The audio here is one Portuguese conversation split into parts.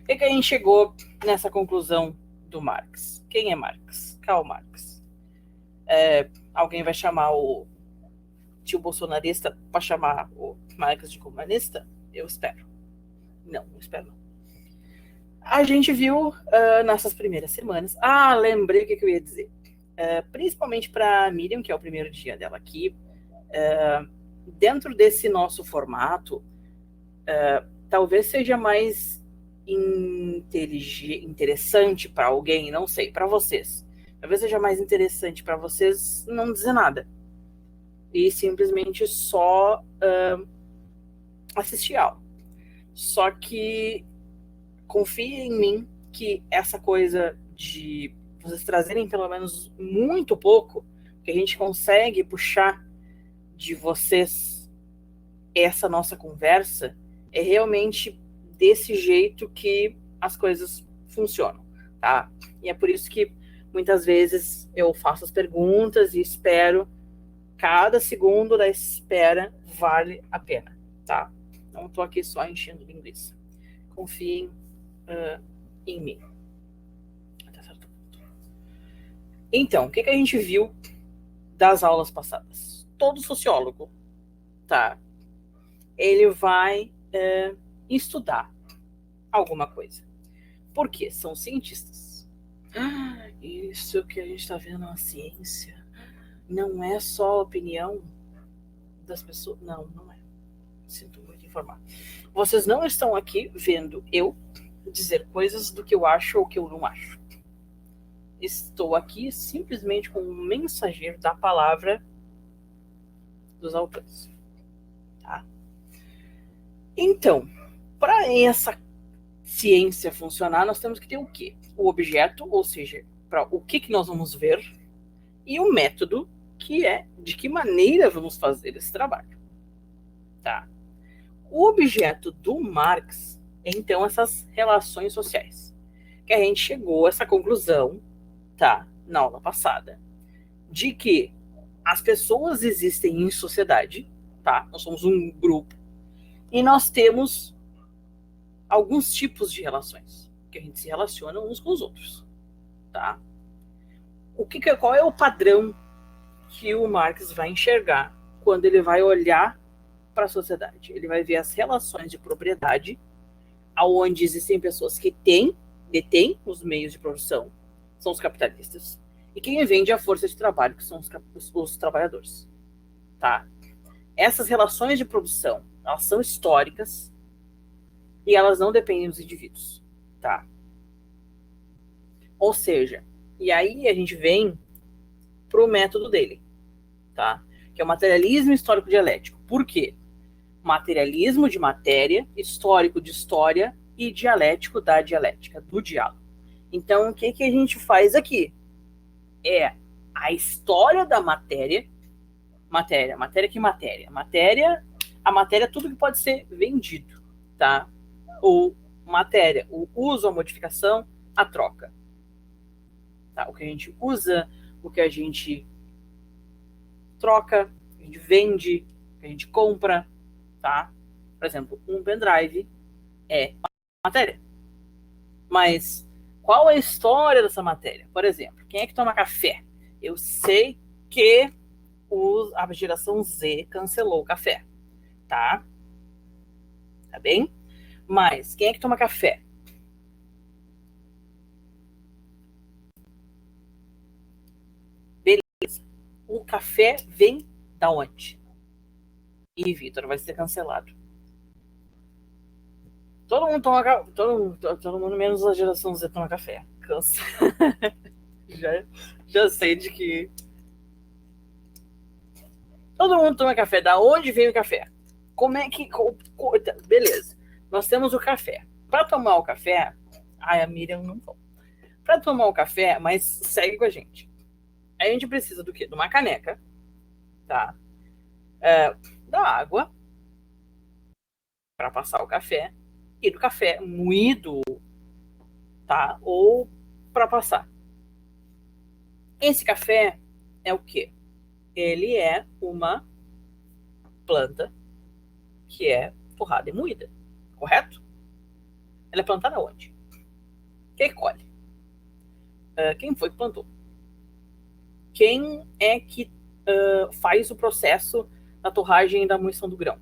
que a gente chegou nessa conclusão do Marx? Quem é Marx? Karl Marx. Alguém vai chamar o tio bolsonarista para chamar o Marx de comunista? Eu espero. Não espero não. A gente viu nessas primeiras semanas. Lembrei o que eu ia dizer. Principalmente para Miriam, que é o primeiro dia dela aqui. Dentro desse nosso formato, talvez seja mais interessante para alguém, não sei, para vocês. Talvez seja mais interessante para vocês não dizer nada e simplesmente só assistir aula. Só que confie em mim que essa coisa de vocês trazerem pelo menos muito pouco, que a gente consegue puxar de vocês essa nossa conversa, é realmente desse jeito que as coisas funcionam, tá? E é por isso que muitas vezes eu faço as perguntas e espero. Cada segundo da espera vale a pena, tá? Não tô aqui só enchendo linguiça. Confiem em mim. Então, o que a gente viu das aulas passadas? Todo sociólogo, tá? Ele vai estudar alguma coisa. Por quê? São cientistas. Isso que a gente está vendo na ciência não é só a opinião das pessoas. Não, não é. Sinto muito informar. Vocês não estão aqui vendo eu dizer coisas do que eu acho ou que eu não acho. Estou aqui simplesmente como um mensageiro da palavra dos autores. Tá? Então, para essa ciência funcionar, nós temos que ter o quê? O objeto, ou seja, para o que nós vamos ver, e o método, que é de que maneira vamos fazer esse trabalho. Tá? O objeto do Marx é, então, essas relações sociais. Que a gente chegou a essa conclusão, tá, na aula passada, de que as pessoas existem em sociedade, tá? Nós somos um grupo e nós temos alguns tipos de relações que a gente se relaciona uns com os outros, tá? Qual é o padrão que o Marx vai enxergar quando ele vai olhar para a sociedade? Ele vai ver as relações de propriedade, aonde existem pessoas que detêm os meios de produção, são os capitalistas, e quem vende a força de trabalho, que são os trabalhadores. Tá? Essas relações de produção, elas são históricas e elas não dependem dos indivíduos. Tá? Ou seja, e aí a gente vem para o método dele, tá? Que é o materialismo histórico dialético. Por quê? Materialismo de matéria, histórico de história e dialético da dialética, do diálogo. Então, o que a gente faz aqui? É a história da matéria, que matéria? A matéria é tudo que pode ser vendido, tá? Ou matéria, o uso, a modificação, a troca. Tá? O que a gente usa, o que a gente troca, a gente vende, a gente compra, tá? Por exemplo, um pendrive é matéria. Mas qual é a história dessa matéria? Por exemplo, quem é que toma café? Eu sei que a geração Z cancelou o café, tá? Tá bem? Mas quem é que toma café? Beleza. O café vem da onde? E Vitor vai ser cancelado. Todo mundo toma todo mundo menos a geração Z toma café. Cansa. já sei de que todo mundo toma café. Da onde veio o café? Como é que beleza. Nós temos o café. Para tomar o café, a Miriam não toma. Para tomar o café, mas segue com a gente. A gente precisa do quê? De uma caneca, tá? Da água para passar o café e do café moído, tá? Ou para passar. Esse café é o quê? Ele é uma planta que é torrada e moída, correto? Ela é plantada onde? Quem colhe? Quem foi que plantou? Quem é que faz o processo da torragem e da moição do grão?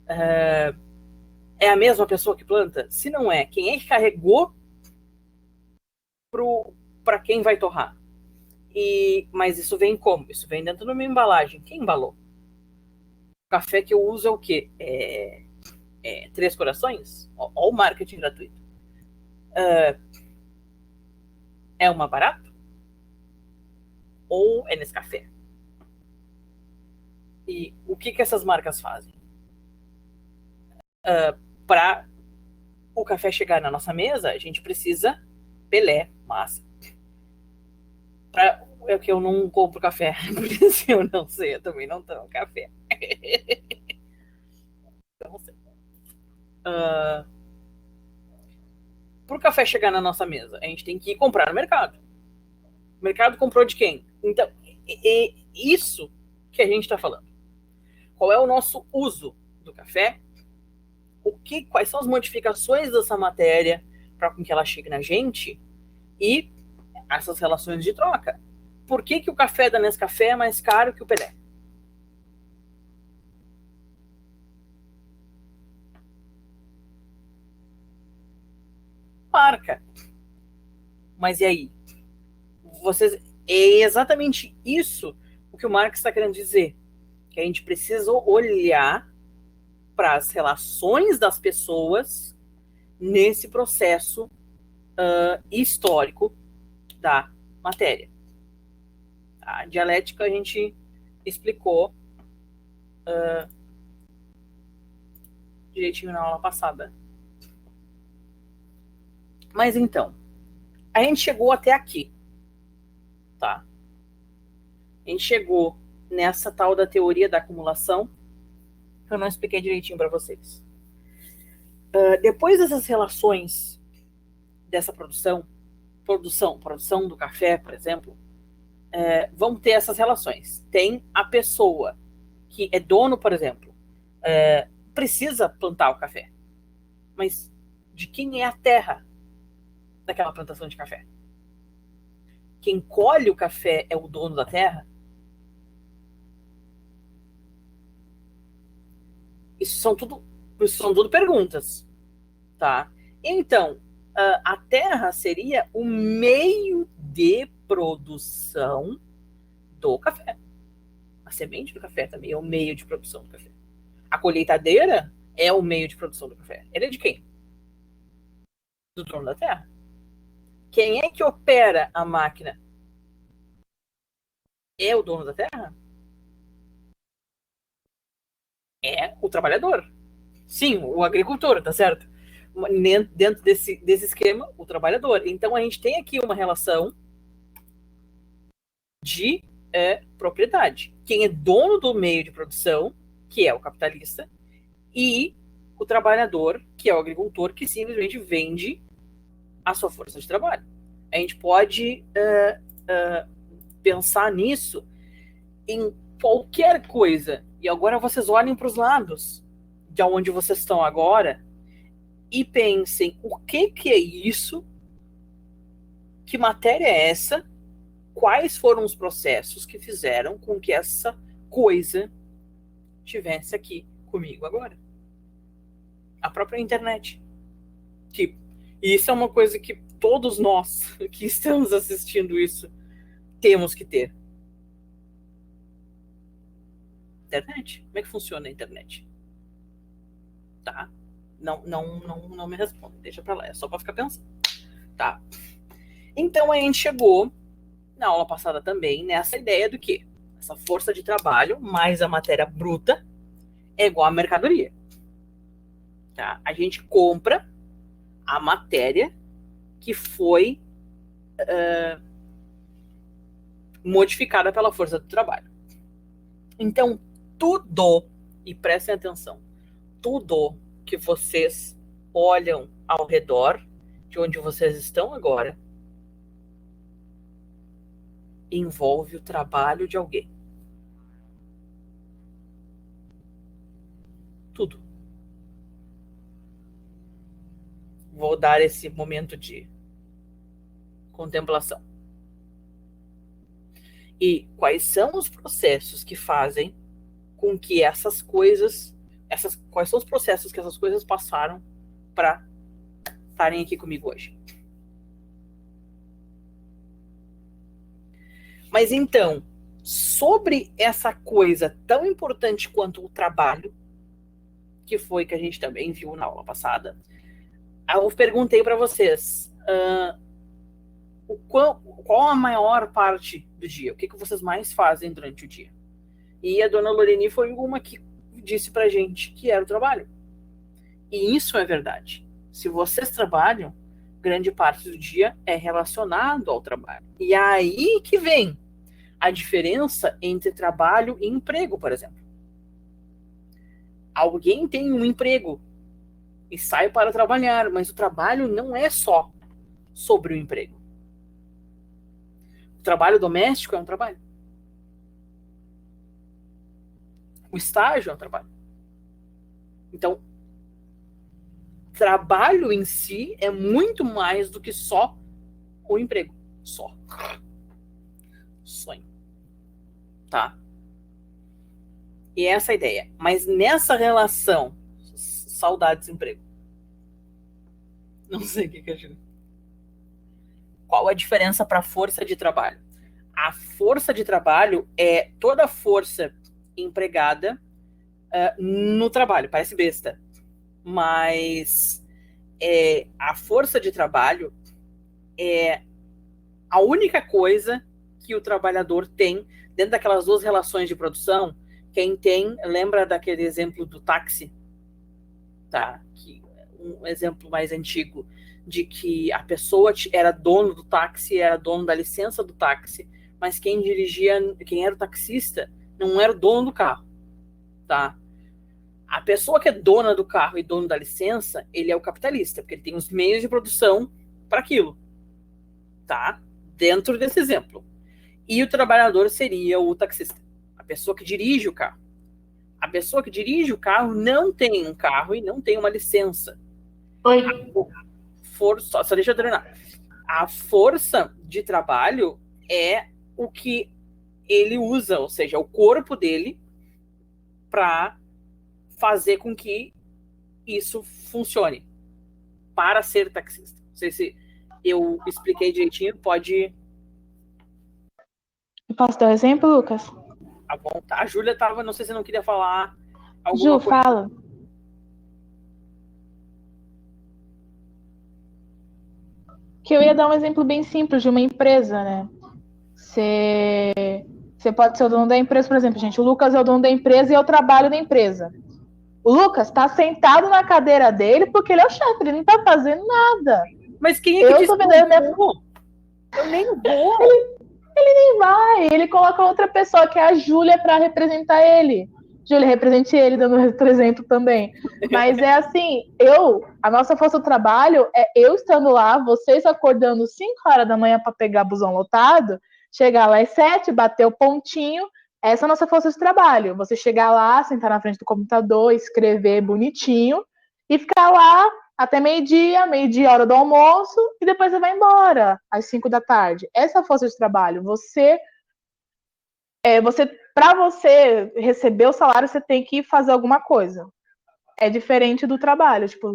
É a mesma pessoa que planta? Se não é, quem é que carregou para quem vai torrar? Mas isso vem como? Isso vem dentro de uma embalagem. Quem embalou? O café que eu uso é o quê? Três Corações? Olha o marketing gratuito. É uma barato? Ou é Nescafé? E o que essas marcas fazem? Para o café chegar na nossa mesa, a gente precisa Pelé, massa. É que eu não compro café, por isso eu não sei, eu também não tomo café. Eu não sei. Para o café chegar na nossa mesa, a gente tem que ir comprar no mercado. O mercado comprou de quem? Então, isso que a gente está falando. Qual é o nosso uso do café? Quais são as modificações dessa matéria para que ela chegue na gente e essas relações de troca. Por que o café da Nescafé é mais caro que o Pelé? Marca. Mas e aí? É exatamente isso o que o Marx está querendo dizer. Que a gente precisa olhar para as relações das pessoas nesse processo histórico da matéria. A dialética a gente explicou direitinho na aula passada. Mas então, a gente chegou até aqui, tá? A gente chegou nessa tal da teoria da acumulação, que eu não expliquei direitinho para vocês. Depois dessas relações dessa produção do café, por exemplo, vão ter essas relações. Tem a pessoa que é dono, por exemplo, precisa plantar o café. Mas de quem é a terra daquela plantação de café? Quem colhe o café é o dono da terra? Isso são tudo perguntas, tá? Então, a terra seria o meio de produção do café. A semente do café também é o meio de produção do café. A colheitadeira é o meio de produção do café. Ele é de quem? Do dono da terra. Quem é que opera a máquina? É o dono da terra? É o trabalhador. Sim, o agricultor, tá certo? Dentro desse esquema, o trabalhador. Então a gente tem aqui uma relação de propriedade. Quem é dono do meio de produção, que é o capitalista, e o trabalhador, que é o agricultor, que simplesmente vende a sua força de trabalho. A gente pode pensar nisso em qualquer coisa. E agora vocês olhem para os lados de onde vocês estão agora e pensem o que é isso, que matéria é essa, quais foram os processos que fizeram com que essa coisa estivesse aqui comigo agora. A própria internet. E isso é uma coisa que todos nós que estamos assistindo isso temos que ter. Internet? Como é que funciona a internet? Tá? Não me responde. Deixa pra lá. É só pra ficar pensando. Tá? Então a gente chegou na aula passada também nessa ideia do que essa força de trabalho mais a matéria bruta é igual a mercadoria. Tá? A gente compra a matéria que foi modificada pela força do trabalho. Então, tudo, e prestem atenção, tudo que vocês olham ao redor de onde vocês estão agora envolve o trabalho de alguém. Tudo. vou dar esse momento de contemplação. E quais são os processos que fazem com que essas coisas, quais são os processos que essas coisas passaram para estarem aqui comigo hoje? Mas então, sobre essa coisa tão importante quanto o trabalho, que foi que a gente também viu na aula passada, eu perguntei para vocês qual a maior parte do dia, o que vocês mais fazem durante o dia. E a dona Loreni foi uma que disse pra gente que era o trabalho. E isso é verdade. Se vocês trabalham, grande parte do dia é relacionado ao trabalho. E aí que vem a diferença entre trabalho e emprego, por exemplo. Alguém tem um emprego e sai para trabalhar, mas o trabalho não é só sobre o emprego. O trabalho doméstico é um trabalho. O estágio é um trabalho. Então, trabalho em si é muito mais do que só o emprego. Só. Sonho. Tá? E essa é a ideia. Mas nessa relação, saudades emprego. Não sei o que é isso. Qual a diferença para a força de trabalho? A força de trabalho é toda a força empregada no trabalho. Parece besta. Mas a força de trabalho é a única coisa que o trabalhador tem dentro daquelas duas relações de produção. Quem tem, lembra daquele exemplo do táxi? Tá? Um exemplo mais antigo de que a pessoa era dono do táxi, era dono da licença do táxi, mas quem dirigia, quem era o taxista, não era o dono do carro. Tá? A pessoa que é dona do carro e dono da licença, ele é o capitalista, porque ele tem os meios de produção para aquilo. Tá? Dentro desse exemplo. E o trabalhador seria o taxista, a pessoa que dirige o carro. A pessoa que dirige o carro não tem um carro e não tem uma licença. Oi. Só deixa eu terminar. A força de trabalho é o que ele usa, ou seja, o corpo dele para fazer com que isso funcione para ser taxista. Não sei se eu expliquei direitinho, pode... Eu posso dar um exemplo, Lucas? Tá bom, tá. A Júlia tava, não sei se não queria falar alguma Ju, coisa. fala. Que eu ia dar um exemplo bem simples de uma empresa, né? Você pode ser o dono da empresa, por exemplo, gente. O Lucas é o dono da empresa e eu trabalho na empresa. O Lucas está sentado na cadeira dele porque ele é o chefe, ele não está fazendo nada. Mas quem é que disse que eu vou? Eu nem vou. Ele nem vai, ele coloca outra pessoa, que é a Júlia, para representar ele. Júlia, represente ele, dando exemplo também. Mas é assim, a nossa força do trabalho é eu estando lá, vocês acordando 5 horas da manhã para pegar busão lotado, chegar lá às 7, bater o pontinho, essa é a nossa força de trabalho. Você chegar lá, sentar na frente do computador, escrever bonitinho e ficar lá até meio-dia, hora do almoço, e depois você vai embora, às 5 da tarde. Essa é a força de trabalho. Para você receber o salário, você tem que fazer alguma coisa. É diferente do trabalho, tipo,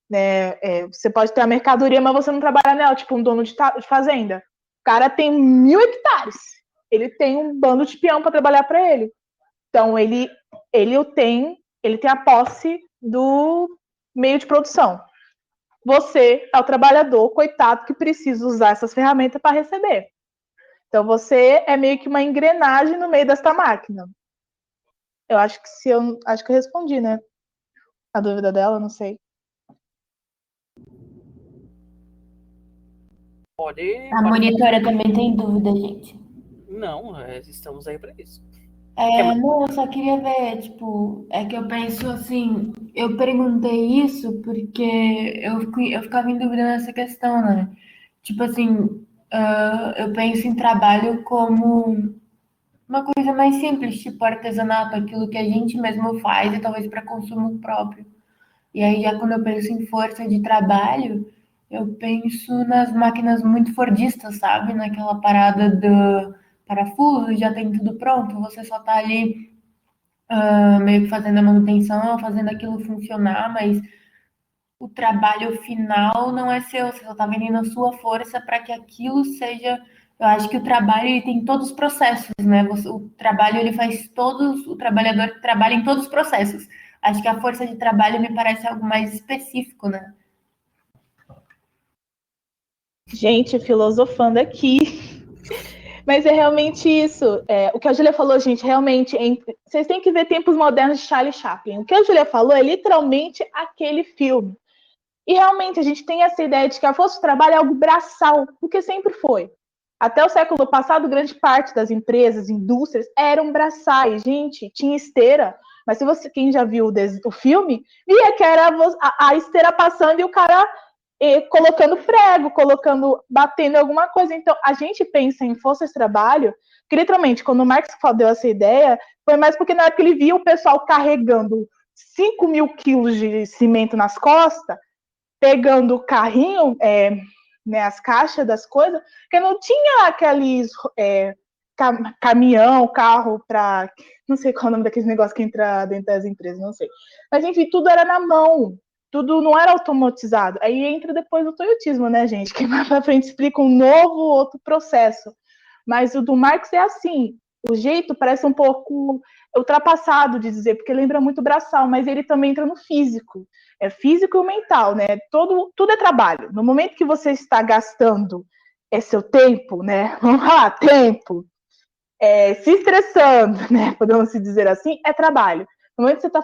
né, você pode ter a mercadoria, mas você não trabalha nela, tipo um dono de fazenda. O cara tem 1.000 hectares, ele tem um bando de peão para trabalhar para ele. Então, ele tem a posse do meio de produção. Você é o trabalhador, coitado, que precisa usar essas ferramentas para receber. Então, você é meio que uma engrenagem no meio desta máquina. Eu acho que eu respondi, né? A dúvida dela, não sei. A monitora também tem dúvida, gente. Não, estamos aí para isso. Não, eu só queria ver, tipo, é que eu penso assim, eu perguntei isso porque eu ficava em dúvida nessa questão, né? Tipo assim, eu penso em trabalho como uma coisa mais simples, tipo artesanato, aquilo que a gente mesmo faz e talvez para consumo próprio. E aí, já quando eu penso em força de trabalho, eu penso nas máquinas muito fordistas, sabe? Naquela parada do parafuso, já tem tudo pronto, você só tá ali meio que fazendo a manutenção, fazendo aquilo funcionar, mas o trabalho final não é seu, você só está vendendo a sua força para que aquilo seja. Eu acho que o trabalho ele tem todos os processos, né? O trabalho ele faz todos, o trabalhador trabalha em todos os processos. Acho que a força de trabalho me parece algo mais específico, né? Gente, filosofando aqui. Mas é realmente isso. O que a Julia falou, gente, realmente, vocês têm que ver Tempos Modernos de Charlie Chaplin. O que a Julia falou é literalmente aquele filme. E realmente a gente tem essa ideia de que a força de trabalho é algo braçal, porque sempre foi. Até o século passado, grande parte das empresas, indústrias, eram braçais. Gente, tinha esteira. Mas se você, quem já viu o filme, via que era a esteira passando e o cara colocando prego, batendo alguma coisa. Então, a gente pensa em força de trabalho, que literalmente, quando o Marx deu essa ideia, foi mais porque na hora que ele via o pessoal carregando 5.000 quilos de cimento nas costas, pegando o carrinho, né, as caixas das coisas, que não tinha aqueles caminhão, carro para. Não sei qual é o nome daqueles negócios que entra dentro das empresas, não sei. Mas, enfim, tudo era na mão. Tudo não era automatizado. Aí entra depois o toyotismo, né, gente? Que mais pra frente explica um novo outro processo. Mas o do Marx é assim. O jeito parece um pouco ultrapassado de dizer, porque lembra muito braçal, mas ele também entra no físico. É físico e mental, né? Tudo é trabalho. No momento que você está gastando seu tempo, né? Vamos lá, tempo, se estressando, né? Podemos se dizer assim, é trabalho. No momento que você está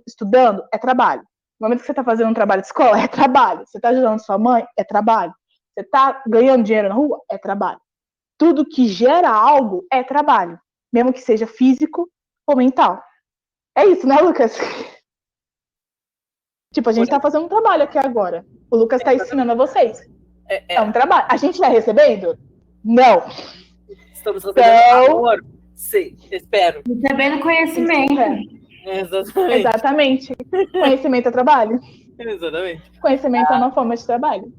estudando, é trabalho. No momento que você está fazendo um trabalho de escola, é trabalho. Você está ajudando sua mãe, é trabalho. Você está ganhando dinheiro na rua, é trabalho. Tudo que gera algo é trabalho, mesmo que seja físico ou mental. É isso, né, Lucas? Tipo, a gente está fazendo um trabalho aqui agora. O Lucas está ensinando a vocês. É um trabalho. A gente está recebendo? Não. Estamos recebendo amor. Sim, espero. Recebendo conhecimento. Exatamente. Conhecimento é trabalho. Exatamente. Conhecimento é uma forma de trabalho.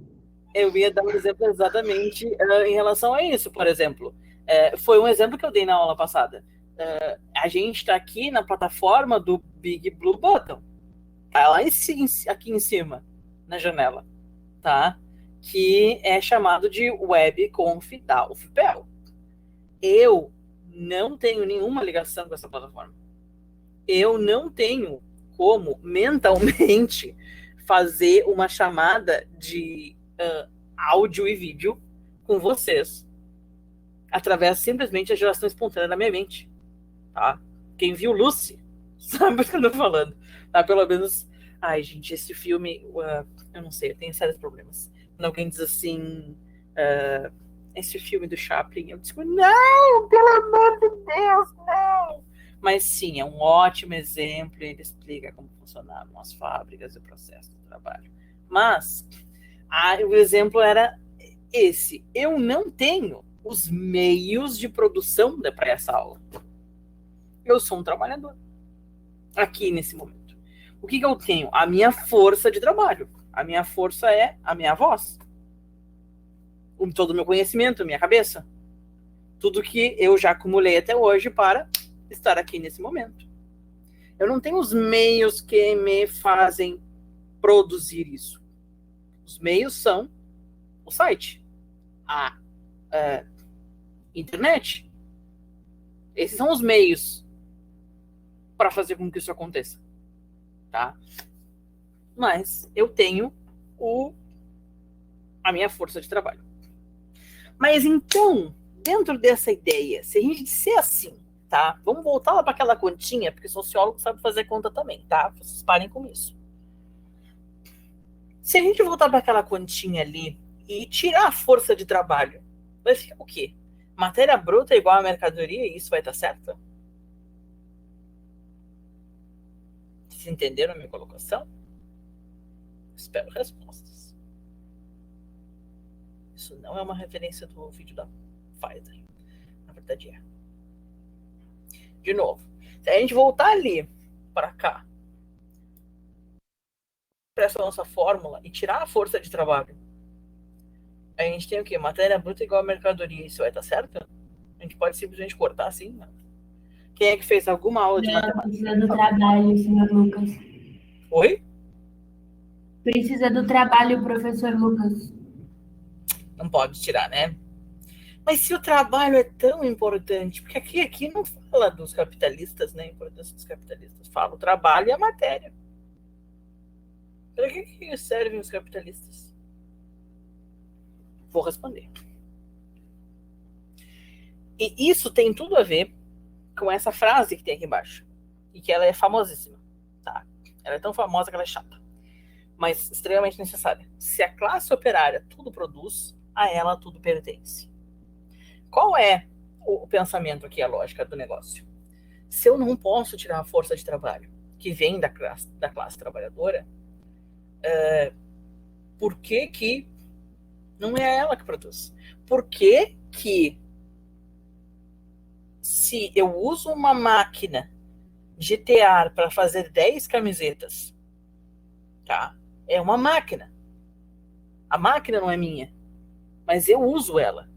Eu ia dar um exemplo exatamente em relação a isso, por exemplo. Foi um exemplo que eu dei na aula passada. A gente está aqui na plataforma do Big Blue Button. Tá lá aqui em cima, na janela. Tá? Que é chamado de WebConf da UFPEL. Eu não tenho nenhuma ligação com essa plataforma. Eu não tenho como mentalmente fazer uma chamada de áudio e vídeo com vocês através simplesmente da geração espontânea da minha mente, tá? Quem viu Lucy sabe o que eu tô falando, tá? Pelo menos, ai gente, esse filme, eu não sei, eu tenho sérios problemas. Quando alguém diz assim, esse filme do Chaplin, eu digo, não, pelo amor de Deus, não! Mas sim, é um ótimo exemplo, ele explica como funcionavam as fábricas e o processo do trabalho. Mas o exemplo era esse. Eu não tenho os meios de produção para essa aula. Eu sou um trabalhador aqui nesse momento. O que eu tenho? A minha força de trabalho. A minha força é a minha voz. Todo o meu conhecimento, minha cabeça. Tudo que eu já acumulei até hoje para estar aqui nesse momento. Eu não tenho os meios que me fazem produzir isso. Os meios são o site, a internet. Esses são os meios para fazer com que isso aconteça. Tá? Mas eu tenho a minha força de trabalho. Mas então, dentro dessa ideia, se a gente disser assim, tá? Vamos voltar lá para aquela continha, porque sociólogo sabe fazer conta também, tá? Vocês parem com isso. Se a gente voltar para aquela continha ali e tirar a força de trabalho, vai ficar o quê? Matéria bruta é igual a mercadoria e isso vai estar certo? Vocês entenderam a minha colocação? Espero respostas. Isso não é uma referência do vídeo da Pfizer. Na verdade é. De novo, se a gente voltar ali para cá, para essa nossa fórmula e tirar a força de trabalho, a gente tem o quê? Matéria bruta igual a mercadoria. Isso vai estar certo? A gente pode simplesmente cortar assim, né? Quem é que fez alguma aula de Não, matemática? precisa do trabalho, senhor Lucas. Oi? Precisa do trabalho, professor Lucas. Não pode tirar, né? Mas se o trabalho é tão importante, porque aqui não fala dos capitalistas, né? A importância dos capitalistas. Fala o trabalho e a matéria. Para que servem os capitalistas? Vou responder. E isso tem tudo a ver com essa frase que tem aqui embaixo. E que ela é famosíssima, tá? Ela é tão famosa que ela é chata, mas extremamente necessária. Se a classe operária tudo produz, a ela tudo pertence. Qual é o pensamento aqui, a lógica do negócio? Se eu não posso tirar a força de trabalho que vem da classe trabalhadora, por que não é ela que produz? Por que se eu uso uma máquina de tear para fazer 10 camisetas, tá? É uma máquina. A máquina não é minha, mas eu uso ela.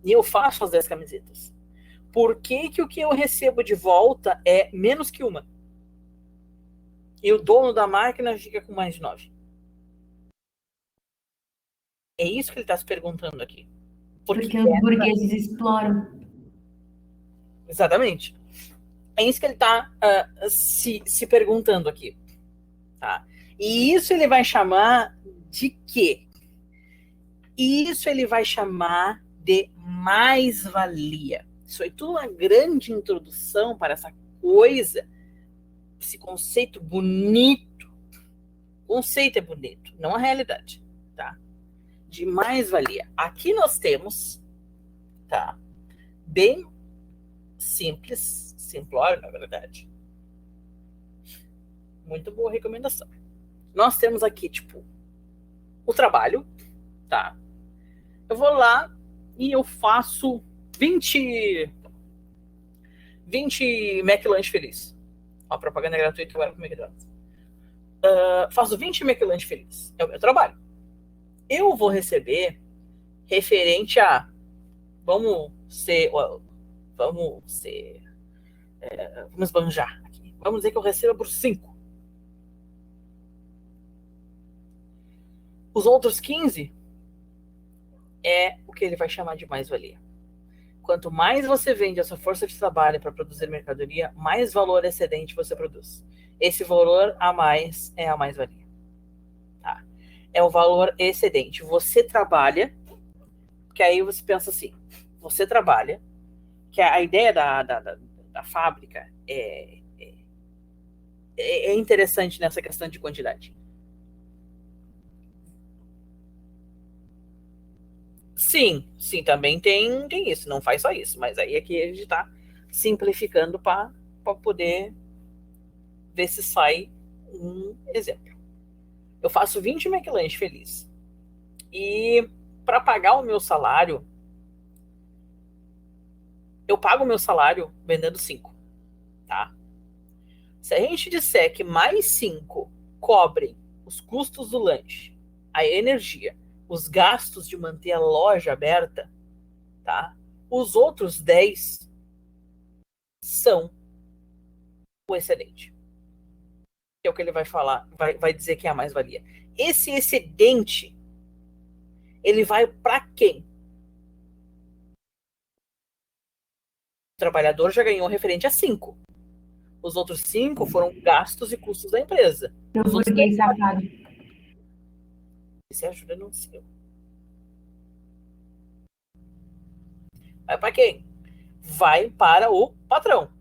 E eu faço as 10 camisetas. Por que o que eu recebo de volta é menos que uma? E o dono da máquina fica com mais de 9? É isso que ele está se perguntando aqui. Porque os burgueses exploram. Exatamente. É isso que ele está se perguntando aqui. Tá? E isso ele vai chamar de quê? Isso ele vai chamar de mais-valia. Isso foi tudo uma grande introdução para essa coisa, esse conceito bonito. O conceito é bonito, não a realidade, tá? De mais-valia. Aqui nós temos, tá? Bem simples, simplório, na verdade. Muito boa recomendação. Nós temos aqui, tipo, o trabalho, tá? Eu vou lá e eu faço 20 McLanche feliz. Uma propaganda gratuita agora pro McDonald's. Faço 20 McLanche feliz. É o meu trabalho. Eu vou receber referente a vamos esbanjar aqui. Vamos dizer que eu receba por 5. Os outros 15 é o que ele vai chamar de mais-valia. Quanto mais você vende a sua força de trabalho para produzir mercadoria, mais valor excedente você produz. Esse valor a mais é a mais-valia. Tá? É o valor excedente. Você trabalha, que aí você pensa assim, você trabalha, que a ideia da fábrica é interessante nessa questão de quantidade. Sim, também tem isso, não faz só isso, mas aí é que a gente está simplificando para poder ver se sai um exemplo. Eu faço 20 McLanche feliz. E para pagar o meu salário, eu pago o meu salário vendendo 5. Tá? Se a gente disser que mais 5 cobrem os custos do lanche, a energia, os gastos de manter a loja aberta, tá? Os outros 10 são o excedente. Que é o que ele vai falar, vai dizer que é a mais-valia. Esse excedente, ele vai para quem? O trabalhador já ganhou referente a 5. Os outros 5 foram gastos e custos da empresa. Pro burguês safado. Você ajuda no seu. Vai para quem? Vai para o patrão.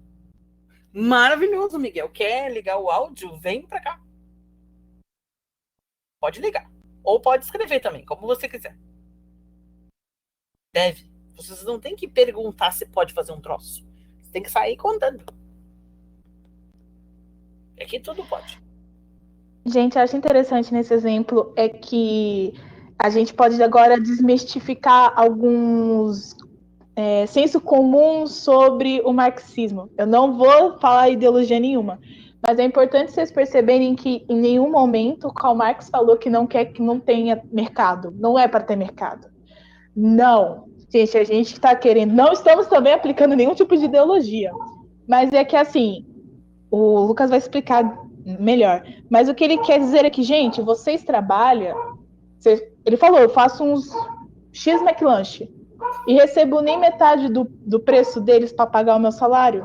Maravilhoso, Miguel. Quer ligar o áudio? Vem para cá. Pode ligar. Ou pode escrever também, como você quiser. Deve. Vocês não tem que perguntar se pode fazer um troço. Você tem que sair contando. Aqui tudo pode. Gente, eu acho interessante nesse exemplo é que a gente pode agora desmistificar alguns senso comum sobre o marxismo. Eu não vou falar ideologia nenhuma, Mas é importante vocês perceberem que em nenhum momento Karl Marx falou que não quer que não tenha mercado. Não é para ter mercado. Não. Gente, a gente está querendo. Não estamos também aplicando nenhum tipo de ideologia. Mas é que assim, o Lucas vai explicar melhor. Mas o que ele quer dizer é que, gente, vocês trabalham. Ele falou, eu faço uns X McLanche e recebo nem metade do preço deles para pagar o meu salário.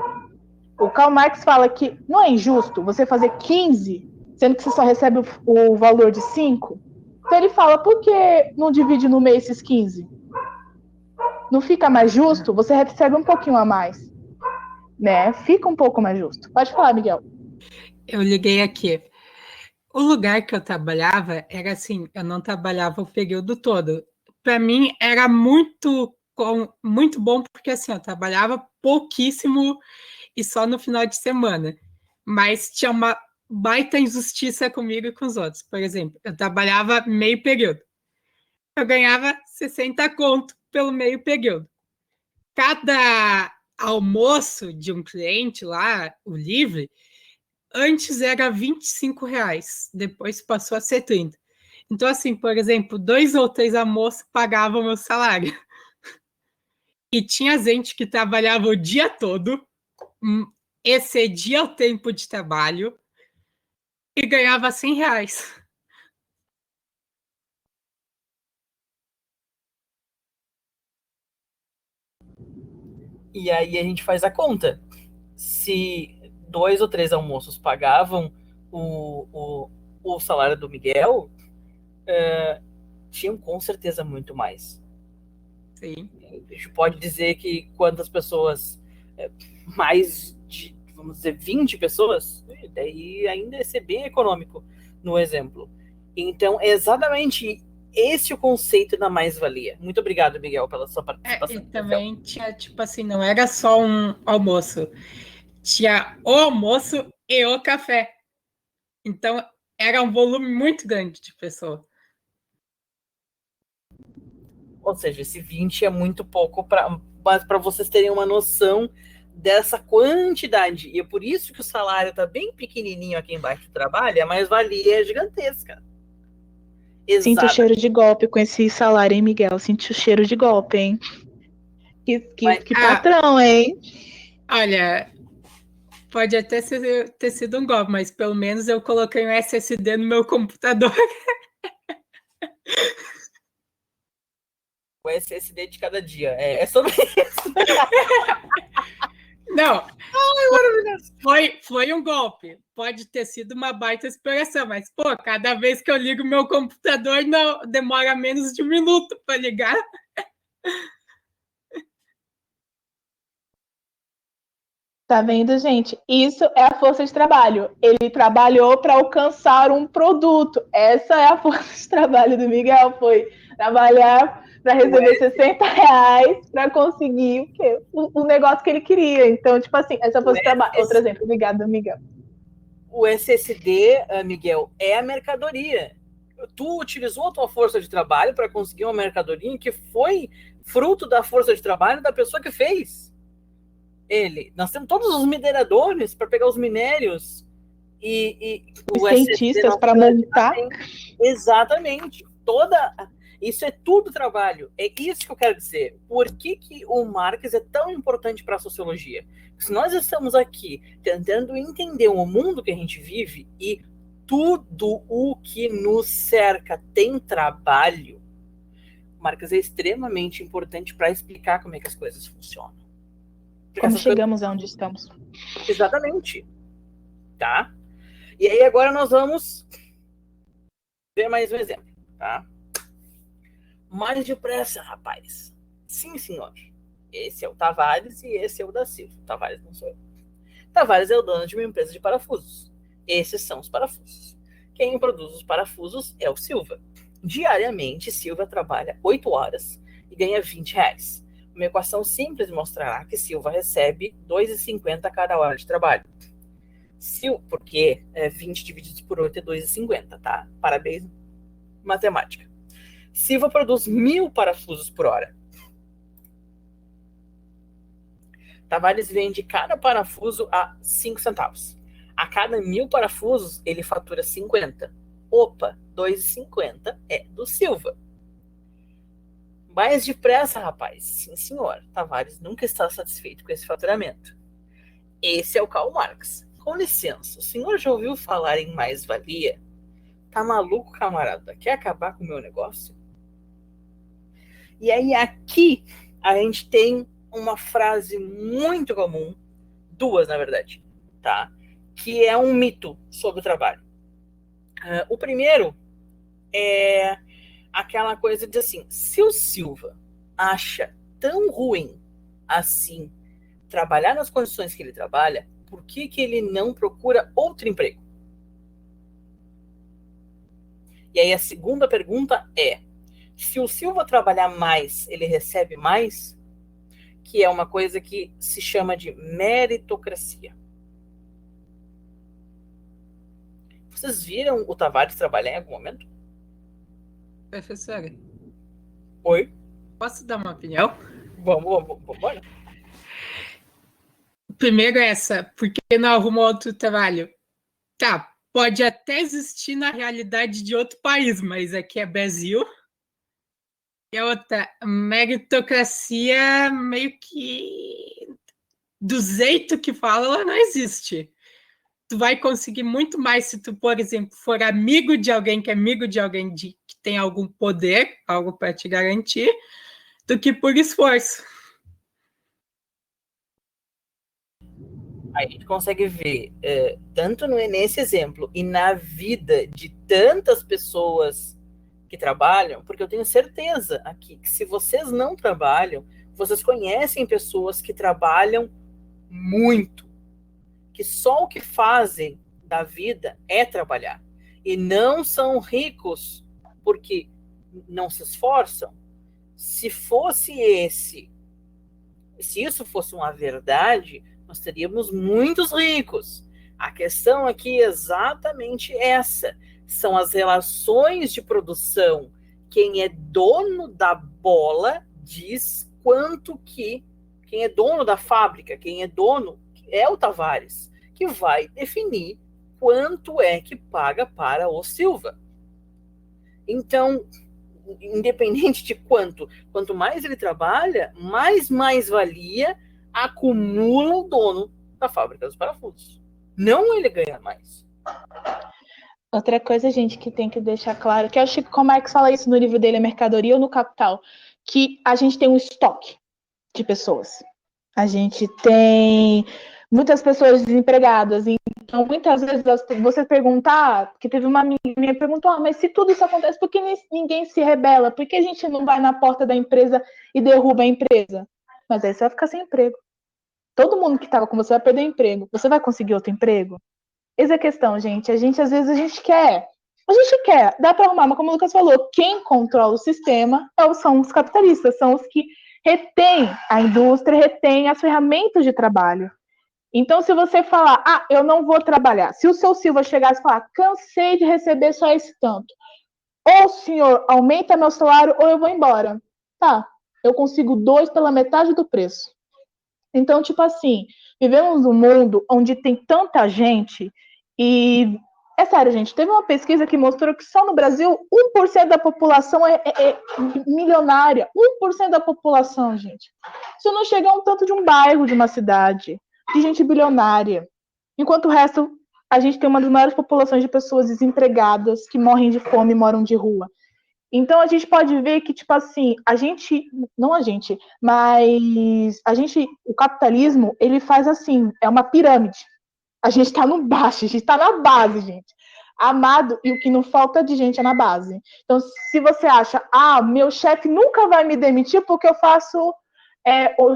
O Karl Marx fala que não é injusto você fazer 15, sendo que você só recebe o valor de 5. Então ele fala, por que não divide no mês esses 15? Não fica mais justo? Você recebe um pouquinho a mais. Né? Fica um pouco mais justo. Pode falar, Miguel. Eu liguei aqui. O lugar que eu trabalhava era assim, eu não trabalhava o período todo. Para mim era muito bom, porque assim, eu trabalhava pouquíssimo e só no final de semana. Mas tinha uma baita injustiça comigo e com os outros. Por exemplo, eu trabalhava meio período. Eu ganhava 60 conto pelo meio período. Cada almoço de um cliente lá, o livre, antes era R$ 25, depois passou a ser 30. Então, assim, por exemplo, 2 ou 3 almoços pagavam o meu salário. E tinha gente que trabalhava o dia todo, excedia o tempo de trabalho e ganhava R$ 100. E aí a gente faz a conta. Se 2 ou 3 almoços pagavam o salário do Miguel, tinham com certeza muito mais. Sim. A gente pode dizer que quantas pessoas, mais de, vamos dizer, 20 pessoas, daí ainda ia ser bem econômico no exemplo. Então, é exatamente esse o conceito da mais-valia. Muito obrigado, Miguel, pela sua participação. E também tinha, tipo assim, não era só um almoço. Tinha o almoço e o café. Então, era um volume muito grande de pessoa. Ou seja, esse 20 é muito pouco, mas para vocês terem uma noção dessa quantidade. E é por isso que o salário está bem pequenininho aqui embaixo do trabalho, a mais-valia é gigantesca. Sinto o cheiro de golpe com esse salário, hein, Miguel? Sinto o cheiro de golpe, hein? Que patrão, hein? Olha, pode até ter sido um golpe, mas pelo menos eu coloquei um SSD no meu computador. O SSD de cada dia. É sobre isso. Não. Foi um golpe. Pode ter sido uma baita inspiração, mas, pô, cada vez que eu ligo meu computador, não demora menos de 1 minuto para ligar. Tá vendo, gente? Isso é a força de trabalho. Ele trabalhou para alcançar um produto. Essa é a força de trabalho do Miguel. Foi trabalhar para receber R$60 para conseguir o quê? O negócio que ele queria. Então, tipo assim, essa força de trabalho. Outro exemplo, obrigada, Miguel. O SSD, Miguel, é a mercadoria. Tu utilizou a tua força de trabalho para conseguir uma mercadoria que foi fruto da força de trabalho da pessoa que fez. Nós temos todos os mineradores para pegar os minérios e os cientistas para montar. Exatamente. Isso é tudo trabalho. É isso que eu quero dizer. Por que o Marx é tão importante para a sociologia? Se nós estamos aqui tentando entender o mundo que a gente vive e tudo o que nos cerca tem trabalho, Marx é extremamente importante para explicar como é que as coisas funcionam. Como chegamos aonde estamos. Exatamente. Tá? E aí agora nós vamos ver mais um exemplo, tá? Mais depressa, rapaz. Sim, senhor. Esse é o Tavares e esse é o da Silva. Tavares não sou eu. Tavares é o dono de uma empresa de parafusos. Esses são os parafusos. Quem produz os parafusos é o Silva. Diariamente, Silva trabalha 8 horas e ganha R$20. Uma equação simples mostrará que Silva recebe R$2,50 a cada hora de trabalho. Porque 20 dividido por 8 é R$2,50, tá? Parabéns, matemática. Silva produz 1.000 parafusos por hora. Tavares vende cada parafuso a 5 centavos. A cada 1.000 parafusos, ele fatura 50. Opa, 2,50 é do Silva. Mais depressa, rapaz. Sim, senhor. Tavares nunca está satisfeito com esse faturamento. Esse é o Karl Marx. Com licença, o senhor já ouviu falar em mais-valia? Tá maluco, camarada? Quer acabar com o meu negócio? E aí aqui a gente tem uma frase muito comum, duas na verdade, tá? Que é um mito sobre o trabalho. O primeiro é aquela coisa de assim, se o Silva acha tão ruim assim trabalhar nas condições que ele trabalha, por que ele não procura outro emprego? E aí a segunda pergunta é, se o Silva trabalhar mais, ele recebe mais? Que é uma coisa que se chama de meritocracia. Vocês viram o Tavares trabalhar em algum momento? Professora, Oi? posso dar uma opinião? Vamos embora. Primeiro essa, porque não arrumou outro trabalho? Tá, pode até existir na realidade de outro país, mas aqui é Brasil. E a outra, meritocracia meio que do jeito que fala, ela não existe. Tu vai conseguir muito mais se tu, por exemplo, for amigo de alguém que é amigo de alguém que tem algum poder, algo para te garantir, do que por esforço. A gente consegue ver, tanto nesse exemplo e na vida de tantas pessoas que trabalham, porque eu tenho certeza aqui que se vocês não trabalham, vocês conhecem pessoas que trabalham muito, que só o que fazem da vida é trabalhar, e não são ricos porque não se esforçam. Se isso fosse uma verdade, nós teríamos muitos ricos. A questão aqui é exatamente essa. São as relações de produção. Quem é dono da bola diz quanto que... Quem é dono da fábrica, quem é dono é o Tavares, que vai definir quanto é que paga para o Silva. Então, independente de quanto mais ele trabalha, mais-valia acumula o dono da fábrica dos parafusos. Não ele ganha mais. Outra coisa, gente, que tem que deixar claro, que eu acho que como é que fala isso no livro dele, é Mercadoria ou no Capital, que a gente tem um estoque de pessoas. A gente tem muitas pessoas desempregadas. Então, muitas vezes, você perguntar, que teve uma amiga minha que perguntou, mas se tudo isso acontece, por que ninguém se rebela? Por que a gente não vai na porta da empresa e derruba a empresa? Mas aí você vai ficar sem emprego. Todo mundo que estava com você vai perder o emprego. Você vai conseguir outro emprego? Essa é a questão, gente. Às vezes, a gente quer, dá para arrumar, mas como o Lucas falou, quem controla o sistema são os capitalistas, são os que retêm a indústria, retêm as ferramentas de trabalho. Então, se você falar, eu não vou trabalhar, se o seu Silva chegar e falar, cansei de receber só esse tanto, ou senhor, aumenta meu salário, ou eu vou embora. Tá, eu consigo 2 pela metade do preço. Então, tipo assim, vivemos num mundo onde tem tanta gente e... É sério, gente, teve uma pesquisa que mostrou que só no Brasil 1% da população é milionária. 1% da população, gente. Isso não chega a um tanto de um bairro, de uma cidade, de gente bilionária. Enquanto o resto, a gente tem uma das maiores populações de pessoas desempregadas, que morrem de fome e moram de rua. Então, a gente pode ver que, tipo assim, o capitalismo, ele faz assim, é uma pirâmide. A gente está no baixo, a gente está na base, gente. Amado, e o que não falta de gente é na base. Então, se você acha, meu chefe nunca vai me demitir porque eu faço, eu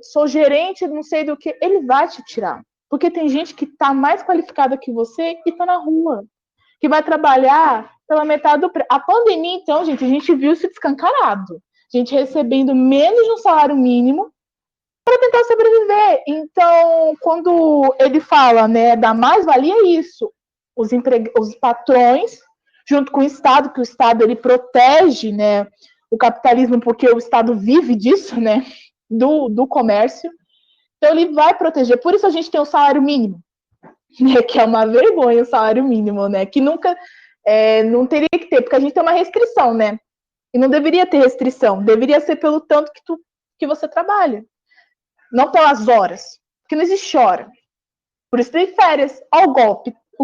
sou gerente, não sei do que, ele vai te tirar. Porque tem gente que está mais qualificada que você e está na rua, que vai trabalhar pela metade do preço. A pandemia, então, gente, a gente viu isso descancarado. Gente recebendo menos de um salário mínimo para tentar sobreviver. Então, quando ele fala, né, da mais-valia, é isso. Os patrões, junto com o Estado, que o Estado ele protege, né, o capitalismo, porque o Estado vive disso, né, do comércio. Então, ele vai proteger. Por isso a gente tem o salário mínimo. né, que é uma vergonha o salário mínimo, né, que nunca, não teria que ter, porque a gente tem uma restrição, né, e não deveria ter restrição, deveria ser pelo tanto que você trabalha, não pelas horas, porque não existe hora, por isso tem férias. Olha o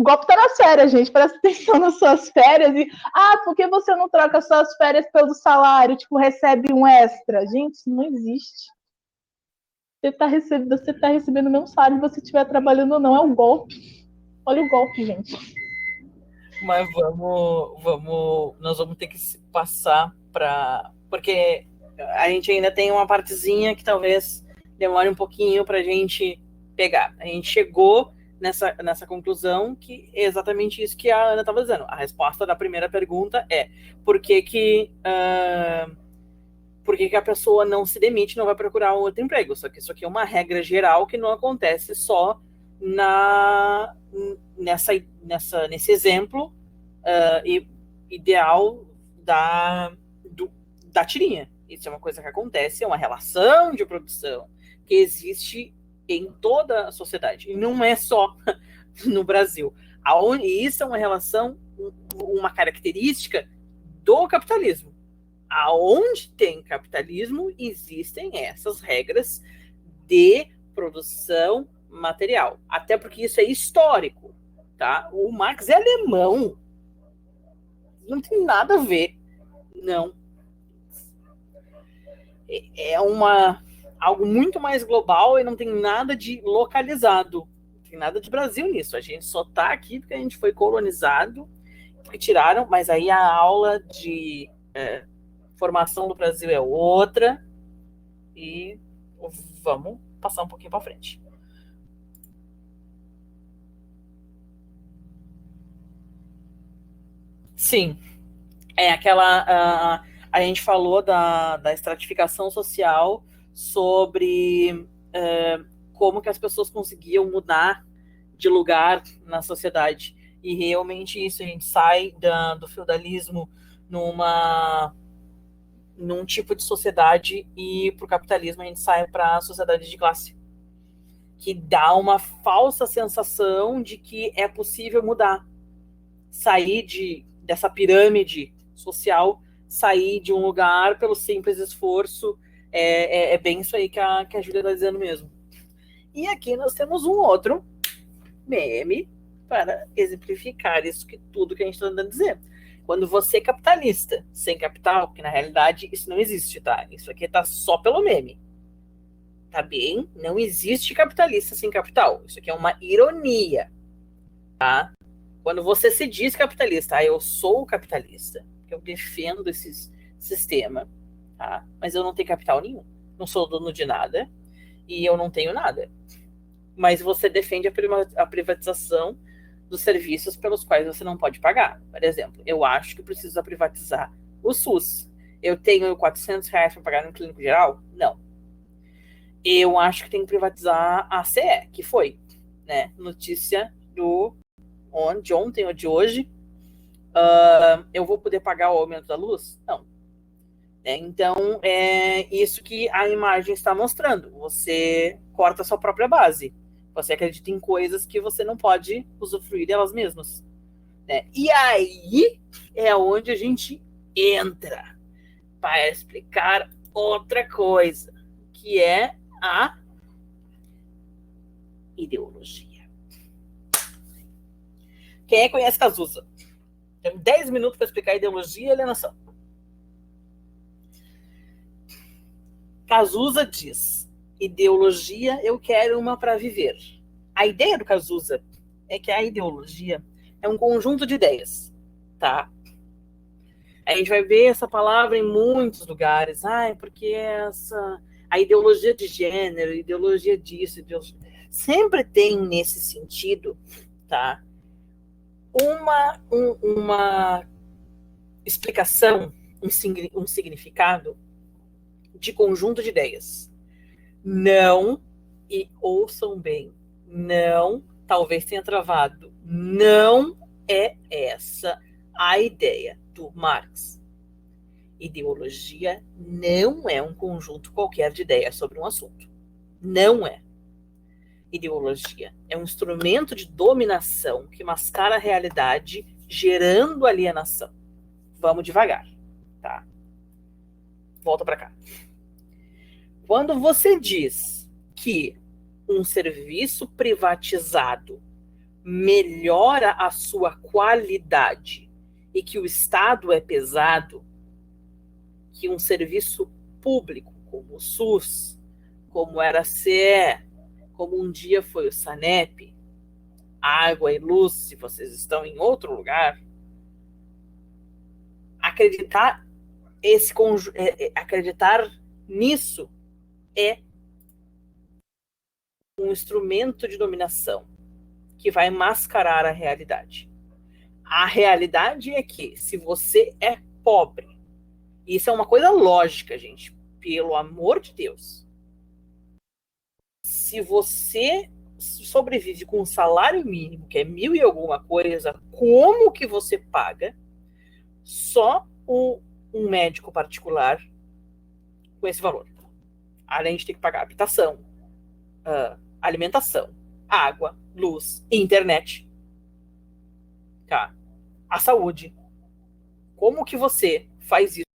golpe tá nas férias, gente, presta atenção nas suas férias, e, por que você não troca suas férias pelo salário, tipo, recebe um extra? Gente, isso não existe. Você tá recebendo o mesmo salário se você estiver trabalhando ou não, é um golpe. Olha o golpe, gente. Mas nós vamos ter que passar para, porque a gente ainda tem uma partezinha que talvez demore um pouquinho para a gente pegar. A gente chegou nessa conclusão que é exatamente isso que a Ana estava dizendo. A resposta da primeira pergunta é por que a pessoa não se demite, não vai procurar um outro emprego. Só que isso aqui é uma regra geral que não acontece só nesse exemplo ideal da tirinha. Isso é uma coisa que acontece, é uma relação de produção que existe em toda a sociedade, e não é só no Brasil. E isso é uma relação, uma característica do capitalismo. Aonde tem capitalismo, existem essas regras de produção material. Até porque isso é histórico, tá? O Marx é alemão. Não tem nada a ver. Não. É algo muito mais global e não tem nada de localizado. Não tem nada de Brasil nisso. A gente só tá aqui porque a gente foi colonizado, porque tiraram, mas aí a aula de formação do Brasil é outra, e vamos passar um pouquinho para frente. Sim, a gente falou da estratificação social, sobre como que as pessoas conseguiam mudar de lugar na sociedade, e realmente isso, a gente sai do feudalismo num tipo de sociedade, e para o capitalismo a gente sai para a sociedade de classe, que dá uma falsa sensação de que é possível mudar, sair dessa pirâmide social, sair de um lugar pelo simples esforço. É bem isso aí que a Júlia está dizendo mesmo. E aqui nós temos um outro meme para exemplificar tudo que a gente está tentando dizer. Quando você é capitalista sem capital, porque na realidade isso não existe, tá? Isso aqui tá só pelo meme. Tá bem? Não existe capitalista sem capital. Isso aqui é uma ironia, tá? Quando você se diz capitalista, eu sou capitalista, eu defendo esse sistema, tá? Mas eu não tenho capital nenhum. Não sou dono de nada e eu não tenho nada. Mas você defende a privatização dos serviços pelos quais você não pode pagar. Por exemplo, eu acho que precisa privatizar o SUS. Eu tenho R$400 para pagar no clínico geral? Não. Eu acho que tem que privatizar a CE, que foi, né? Notícia de ontem ou de hoje. Eu vou poder pagar o aumento da luz? Não. Então, é isso que a imagem está mostrando. Você corta a sua própria base. Você acredita em coisas que você não pode usufruir delas mesmas, né? E aí é onde a gente entra para explicar outra coisa, que é a ideologia. Quem conhece Cazuza? Tem 10 minutos para explicar a ideologia e alienação. Cazuza diz: ideologia, eu quero uma para viver. A ideia do Cazuza é que a ideologia é um conjunto de ideias, tá? A gente vai ver essa palavra em muitos lugares. Porque a ideologia de gênero, ideologia disso, sempre tem nesse sentido, tá? Uma explicação, um significado de conjunto de ideias. Não, e ouçam bem, não, talvez tenha travado, não é essa a ideia do Marx. Ideologia não é um conjunto qualquer de ideias sobre um assunto. Não é. ideologia. É um instrumento de dominação que mascara a realidade, gerando alienação. Vamos devagar, tá? Volta para cá. Quando você diz que um serviço privatizado melhora a sua qualidade e que o Estado é pesado, que um serviço público como o SUS, como era a CE, como um dia foi o SANEP, água e luz, se vocês estão em outro lugar, acreditar acreditar nisso é um instrumento de dominação que vai mascarar a realidade. A realidade é que se você é pobre, isso é uma coisa lógica, gente, pelo amor de Deus. Se você sobrevive com um salário mínimo, que é 1.000 e alguma coisa, como que você paga só um médico particular com esse valor? Além de ter que pagar habitação, alimentação, água, luz, internet, tá? A saúde. Como que você faz isso?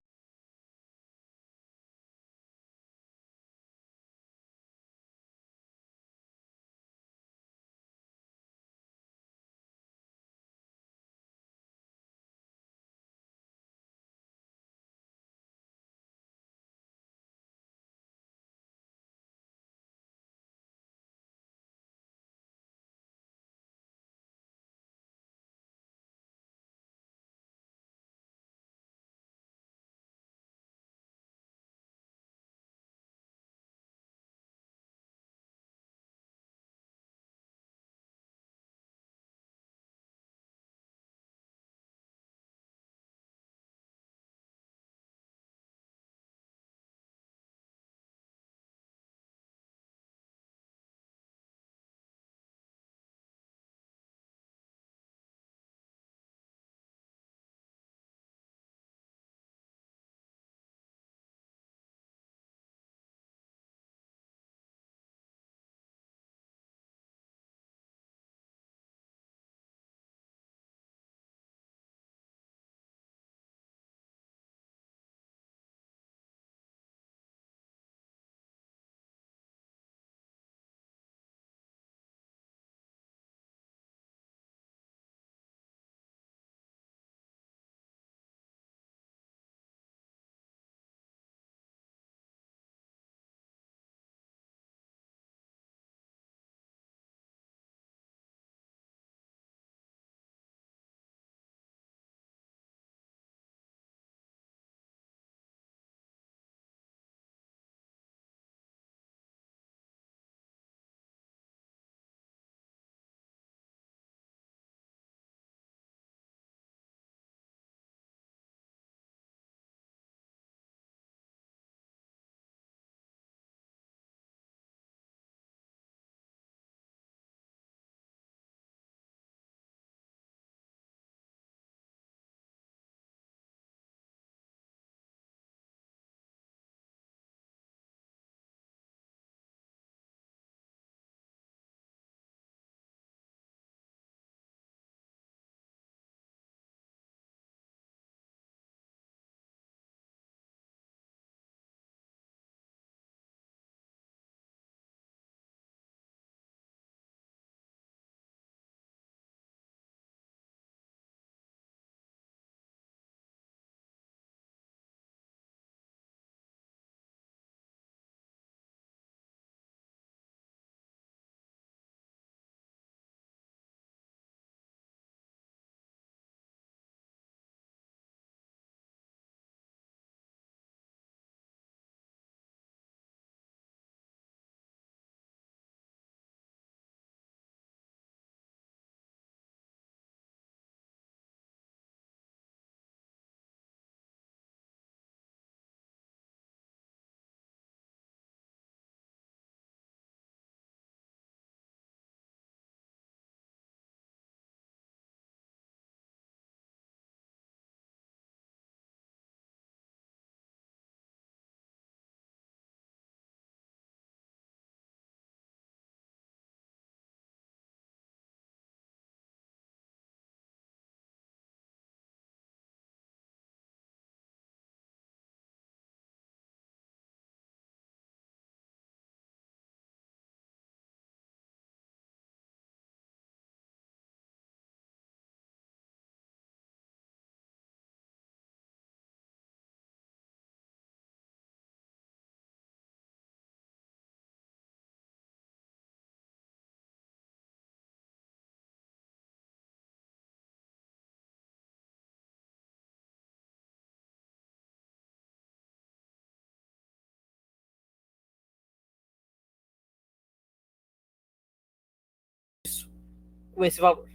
com esse valor.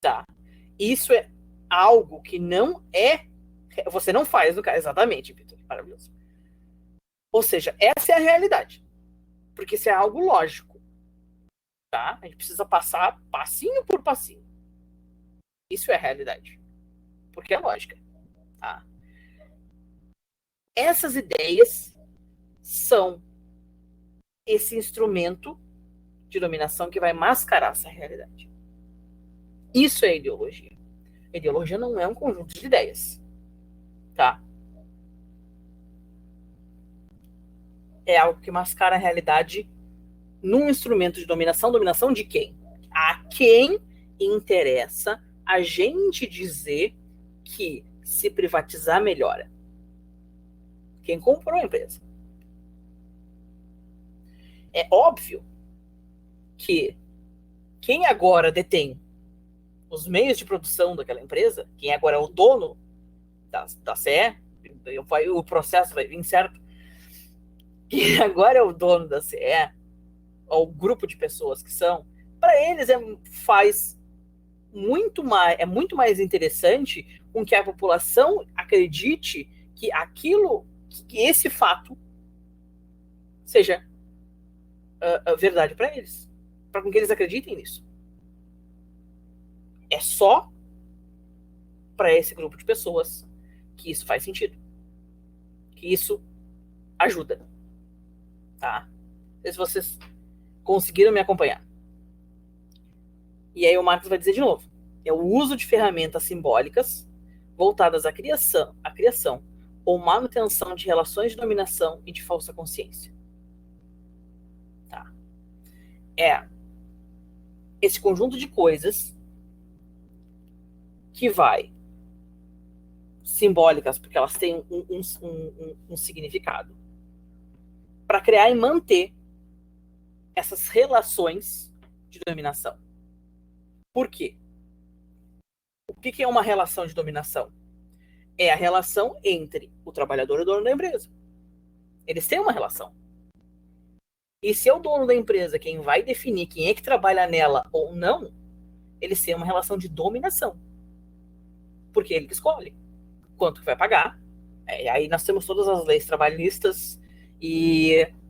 Tá? Isso é algo que não é... Você não faz no caso. Exatamente, Vitor. Maravilhoso. Ou seja, essa é a realidade. Porque isso é algo lógico. Tá? A gente precisa passar passinho por passinho. Isso é a realidade. Porque é lógica. Tá? Essas ideias são esse instrumento de dominação que vai mascarar essa realidade. Isso é ideologia. A ideologia não é um conjunto de ideias. Tá? É algo que mascara a realidade num instrumento de dominação. Dominação de quem? A quem interessa a gente dizer que se privatizar melhora? Quem comprou a empresa. É óbvio que quem agora detém os meios de produção daquela empresa, quem agora é o dono da CE, o processo vai vir certo, quem agora é o dono da CE, ou o grupo de pessoas que são, para eles é muito mais interessante com que a população acredite que que esse fato seja verdade para eles, para que eles acreditem nisso. É só para esse grupo de pessoas que isso faz sentido, que isso ajuda, tá? Não sei se vocês conseguiram me acompanhar. E aí o Marx vai dizer de novo: é o uso de ferramentas simbólicas voltadas à criação ou manutenção de relações de dominação e de falsa consciência. Tá? É esse conjunto de coisas que vai simbólicas, porque elas têm um significado, para criar e manter essas relações de dominação. Por quê? O que é uma relação de dominação? É a relação entre o trabalhador e o dono da empresa. Eles têm uma relação. E se é o dono da empresa quem vai definir quem é que trabalha nela ou não, eles têm uma relação de dominação. Porque ele que escolhe quanto que vai pagar. Aí nós temos todas as leis trabalhistas,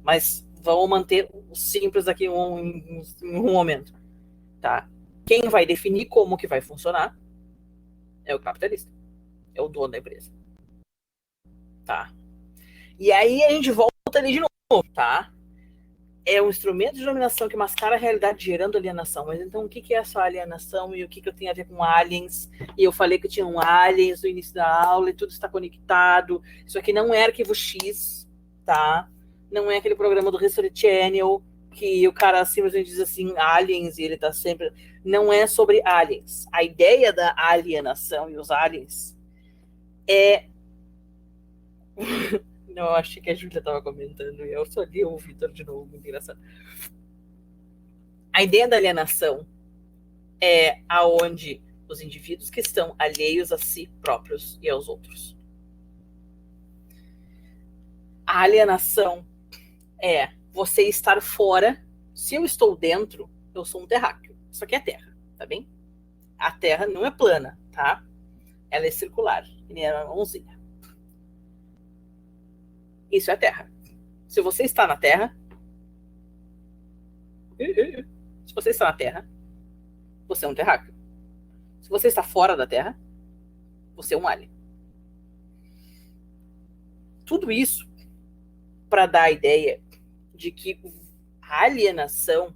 mas vamos manter o simples aqui em um momento. Tá? Quem vai definir como que vai funcionar é o capitalista. É o dono da empresa. Tá? E aí a gente volta ali de novo, tá? É um instrumento de dominação que mascara a realidade gerando alienação. Mas então o que é essa alienação e o que eu tenho a ver com aliens? E eu falei que tinham aliens no início da aula e tudo está conectado. Isso aqui não é Arquivo X, tá? Não é aquele programa do History Channel que o cara simplesmente diz assim, aliens, e ele tá sempre... Não é sobre aliens. A ideia da alienação e os aliens é... Não, eu achei que a Júlia estava comentando e eu só li o Vitor de novo, muito engraçado. A ideia da alienação é aonde os indivíduos que estão alheios a si próprios e aos outros. A alienação é você estar fora. Se eu estou dentro, eu sou um terráqueo. Isso aqui é terra, tá bem? A terra não é plana, tá? Ela é circular, que nem a mãozinha. Isso é terra. Se você está na terra, você é um terráqueo. Se você está fora da terra, você é um alien. Tudo isso para dar a ideia de que a alienação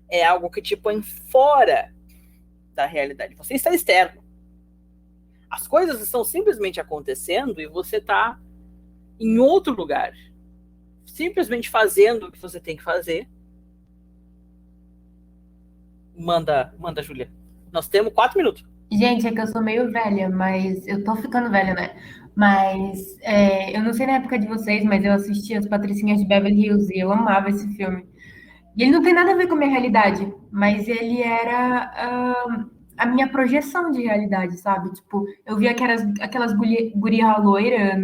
é algo que te põe fora da realidade. Você está externo. As coisas estão simplesmente acontecendo e você está em outro lugar, simplesmente fazendo o que você tem que fazer. Manda, Júlia. Nós temos 4 minutos. Gente, é que eu sou meio velha, mas eu tô ficando velha, né? Mas eu não sei na época de vocês, mas eu assisti As Patricinhas de Beverly Hills e eu amava esse filme. E ele não tem nada a ver com a minha realidade, mas ele era a minha projeção de realidade, sabe? Tipo, eu via aquelas guria loira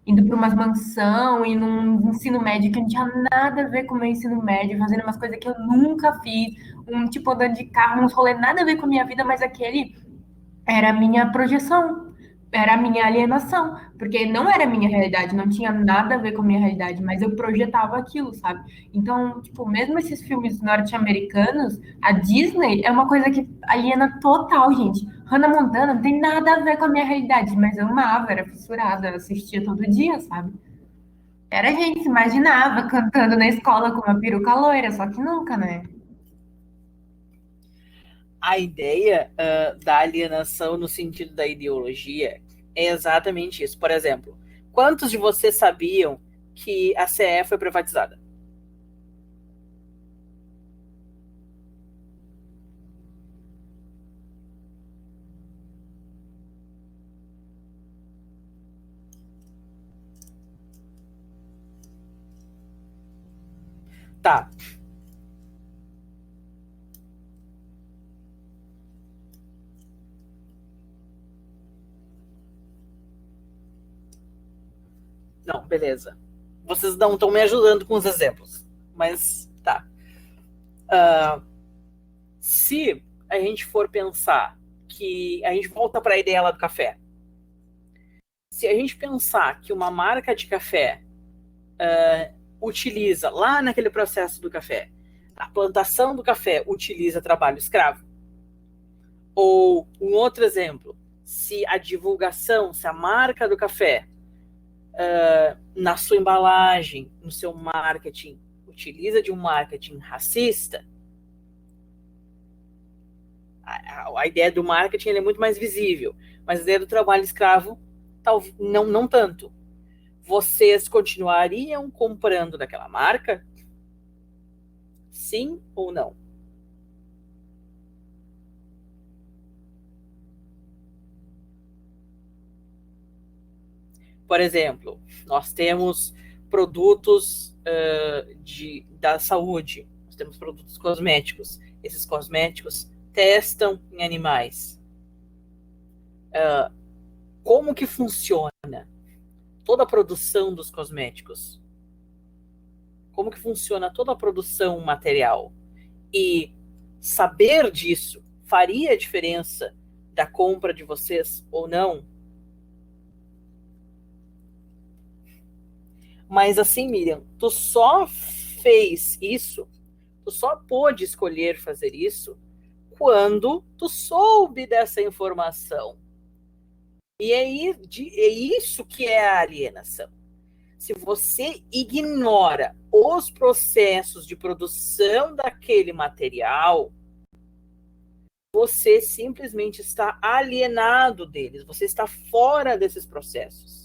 indo para umas mansão e num ensino médio que não tinha nada a ver com o meu ensino médio, fazendo umas coisas que eu nunca fiz, tipo andando de carro, uns rolês nada a ver com a minha vida, mas aquele era a minha projeção, era a minha alienação, porque não era a minha realidade, não tinha nada a ver com a minha realidade, mas eu projetava aquilo, sabe? Então, tipo, mesmo esses filmes norte-americanos, a Disney é uma coisa que aliena total, gente. Hannah Montana não tem nada a ver com a minha realidade, mas eu amava, era fissurada, eu assistia todo dia, sabe? Era a gente se imaginava cantando na escola com uma peruca loira, só que nunca, né? A ideia da alienação no sentido da ideologia é exatamente isso. Por exemplo, quantos de vocês sabiam que a CE foi privatizada? Tá. Não, beleza. Vocês não estão me ajudando com os exemplos, mas tá. Se a gente for pensar que a gente volta para a ideia lá do café. Se a gente pensar que uma marca de café utiliza, lá naquele processo do café, a plantação do café utiliza trabalho escravo. Ou um outro exemplo, se a divulgação, se a marca do café, na sua embalagem, no seu marketing, utiliza de um marketing racista, a ideia do marketing é muito mais visível, mas a ideia do trabalho escravo, não tanto. Vocês continuariam comprando daquela marca? Sim ou não? Por exemplo, nós temos produtos da saúde, nós temos produtos cosméticos. Esses cosméticos testam em animais. Como que funciona toda a produção dos cosméticos? Como que funciona toda a produção material? E saber disso faria diferença da compra de vocês ou não? Mas assim, Miriam, tu só fez isso, tu só pôde escolher fazer isso quando tu soube dessa informação. E é isso que é a alienação. Se você ignora os processos de produção daquele material, você simplesmente está alienado deles, você está fora desses processos.